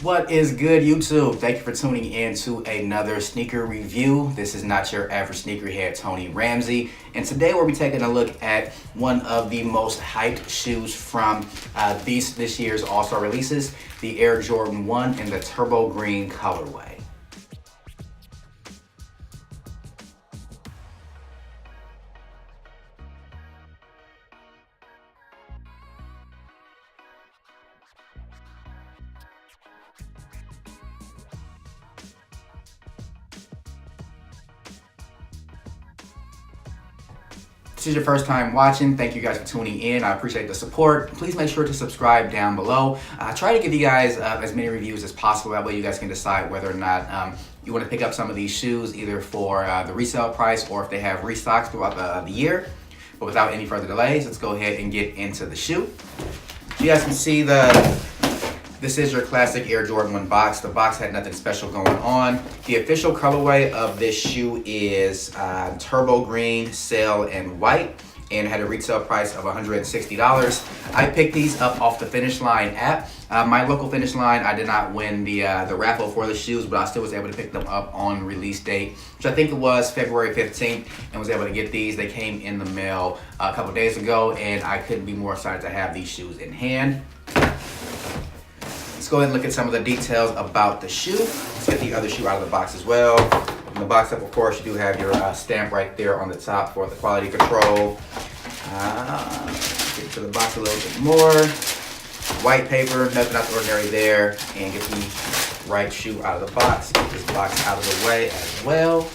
What is good, YouTube? Thank you for tuning in to another sneaker review. This is not your average sneakerhead, Tony Ramsey. And today we'll be taking a look at one of the most hyped shoes from this year's All-Star releases, the Air Jordan 1 in the Turbo Green colorway. If this is your first time watching, thank you guys for tuning in. I appreciate the support. Please make sure to subscribe down below. I try to give you guys as many reviews as possible. That way you guys can decide whether or not you want to pick up some of these shoes either for the resale price or if they have restocks throughout the year. But without any further delays, let's go ahead and get into the shoe. You guys can see this is your classic Air Jordan 1 box. The box had nothing special going on. The official colorway of this shoe is turbo green, sail, and white, and had a retail price of $160. I picked these up off the Finish Line app. My local Finish Line, I did not win the raffle for the shoes, but I still was able to pick them up on release date, which I think it was February 15th, and was able to get these. They came in the mail a couple days ago, and I couldn't be more excited to have these shoes in hand. Let's go ahead and look at some of the details about the shoe. Let's get the other shoe out of the box as well. In the box up, of course, you do have your stamp right there on the top for the quality control. Get to the box a little bit more. White paper, nothing out of the ordinary there. And get the right shoe out of the box. Get this box out of the way as well.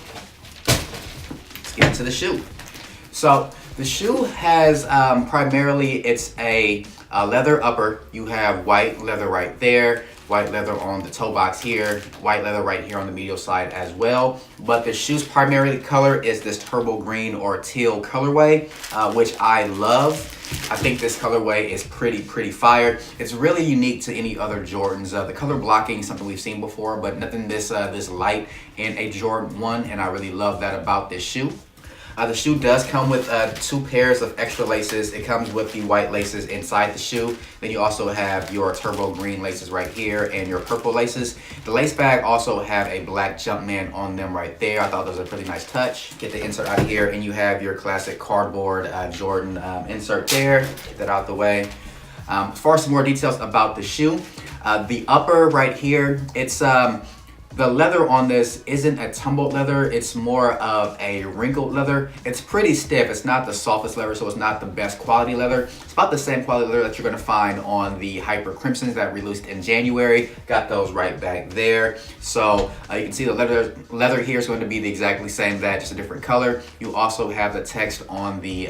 Let's get into the shoe. So the shoe has primarily, it's a leather upper. You have white leather right there, white leather on the toe box here, white leather right here on the medial side as well. But the shoe's primary color is this turbo green or teal colorway, which I love. I think this colorway is pretty fire. It's really unique to any other Jordans. The color blocking is something we've seen before, but nothing this light in a Jordan 1, and I really love that about this shoe. The shoe does come with 2 pairs of extra laces. It comes with the white laces inside the shoe. Then you also have your turbo green laces right here and your purple laces. The lace bag also have a black Jumpman on them right there. I thought those were a pretty nice touch. Get the insert out of here and you have your classic cardboard Jordan insert there. Get that out the way. As far as some more details about the shoe, the upper right here, it's the leather on this isn't a tumbled leather, it's more of a wrinkled leather. It's pretty stiff, it's not the softest leather, so it's not the best quality leather. It's about the same quality leather that you're gonna find on the Hyper Crimsons that released in January. Got those right back there. So you can see the leather here is going to be the exactly same, that just a different color. You also have the text on the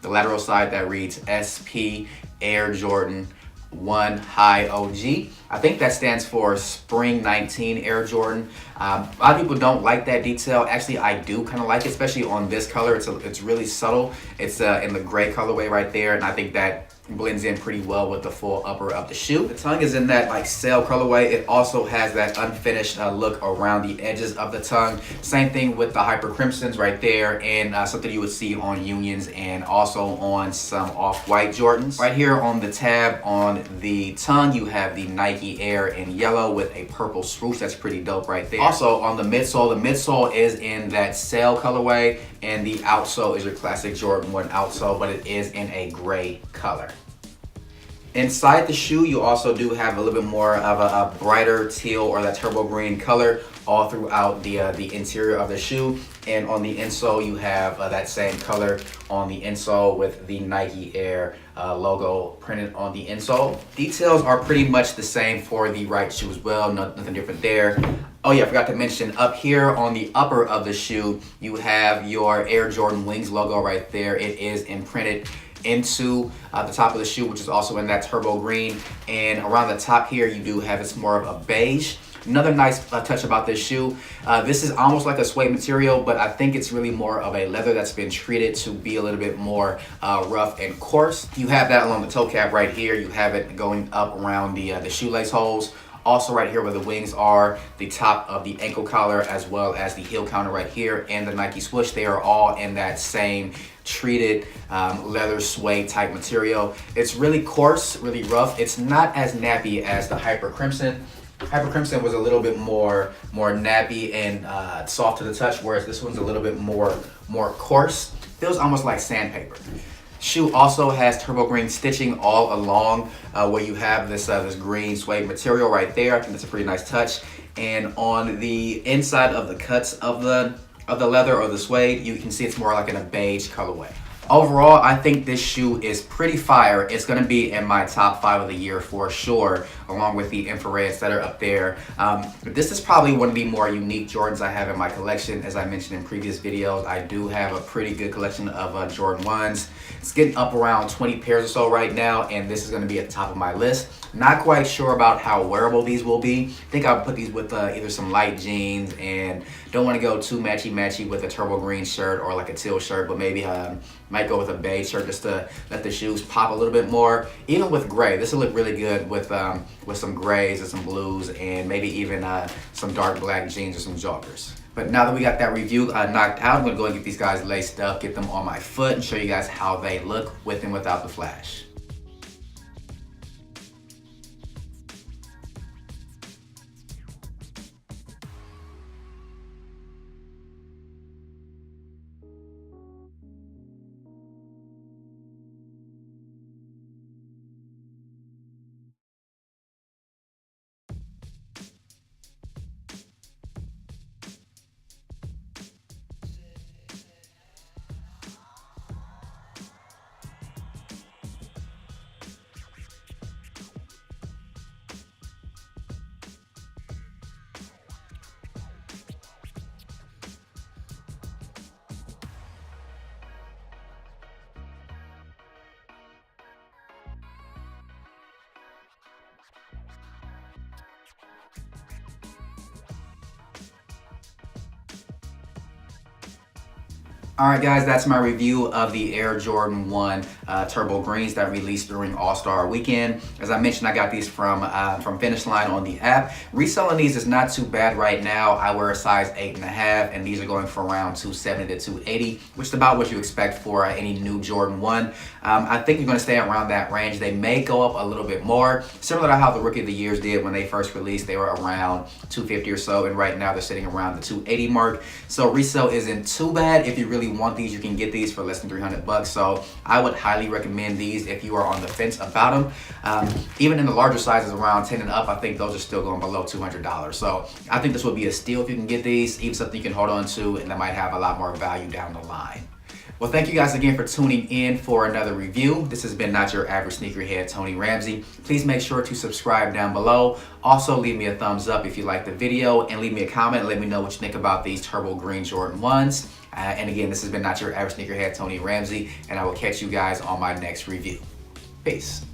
lateral side that reads SP Air Jordan 1 High OG. I think that stands for Spring 19 Air Jordan. A lot of people don't like that detail. Actually, I do kind of like it, especially on this color. It's really subtle. It's in the gray colorway right there, and I think that blends in pretty well with the full upper of the shoe. The tongue is in that like sail colorway. It also has that unfinished look around the edges of the tongue. Same thing with the Hyper Crimsons right there, and something you would see on Unions and also on some off-white Jordans. Right here on the tab on the tongue, you have the Nike Air in yellow with a purple swoosh. That's pretty dope right there. Also on the midsole is in that sail colorway, and the outsole is your classic Jordan 1 outsole, but it is in a gray color. Inside the shoe, you also do have a little bit more of a brighter teal or that turbo green color all throughout the interior of the shoe. And on the insole, you have that same color on the insole with the Nike Air logo printed on the insole. Details are pretty much the same for the right shoe as well, nothing different there. Oh yeah, I forgot to mention up here on the upper of the shoe, you have your Air Jordan Wings logo right there. It is imprinted into the top of the shoe, which is also in that turbo green, and around the top here you do have, it's more of a beige. Another nice touch about this shoe, this is almost like a suede material, but I think it's really more of a leather that's been treated to be a little bit more rough and coarse. You have that along the toe cap right here. You have it going up around the shoelace holes. Also right here where the wings are, the top of the ankle collar, as well as the heel counter right here, and the Nike swoosh, they are all in that same treated leather suede type material. It's really coarse, really rough. It's not as nappy as the Hyper Crimson. Hyper Crimson was a little bit more nappy and soft to the touch, whereas this one's a little bit more coarse. Feels almost like sandpaper. Shoe also has turbo green stitching all along where you have this green suede material right there. I think that's a pretty nice touch. And on the inside of the cuts of the leather or the suede, you can see it's more like in a beige colorway. Overall, I think this shoe is pretty fire. It's gonna be in my top 5 of the year for sure, along with the infrareds that are up there. This is probably one of the more unique Jordans I have in my collection. As I mentioned in previous videos, I do have a pretty good collection of Jordan 1s. It's getting up around 20 pairs or so right now, and this is gonna be at the top of my list. Not quite sure about how wearable these will be. I think I'll put these with either some light jeans, and don't want to go too matchy with a turbo green shirt or like a teal shirt, but maybe might go with a beige shirt just to let the shoes pop a little bit more. Even with gray, this will look really good with some grays and some blues, and maybe even some dark black jeans or some joggers. But now that we got that review knocked out, I'm gonna go and get these guys laced up, get them on my foot, and show you guys how they look with and without the flash. Alright guys, that's my review of the Air Jordan 1 Turbo Greens that released during All-Star Weekend. As I mentioned, I got these from Finish Line on the app. Reselling these is not too bad right now. I wear a size 8.5, and these are going for around $270 to $280, which is about what you expect for any new Jordan 1. I think you're going to stay around that range. They may go up a little bit more, similar to how the Rookie of the Years did when they first released. They were around $250 or so, and right now they're sitting around the $280 mark. So resale isn't too bad. If you really want these, you can get these for less than $300. So I would highly recommend these if you are on the fence about them. Even in the larger sizes around 10 and up, I think those are still going below $200. So I think this would be a steal if you can get these, even something you can hold on to and that might have a lot more value down the line. Well, thank you guys again for tuning in for another review. This has been Not Your Average Sneakerhead, Tony Ramsey. Please make sure to subscribe down below. Also, leave me a thumbs up if you like the video, and leave me a comment and let me know what you think about these Turbo Green Jordan 1s. And again, this has been Not Your Average Sneakerhead, Tony Ramsey, and I will catch you guys on my next review. Peace.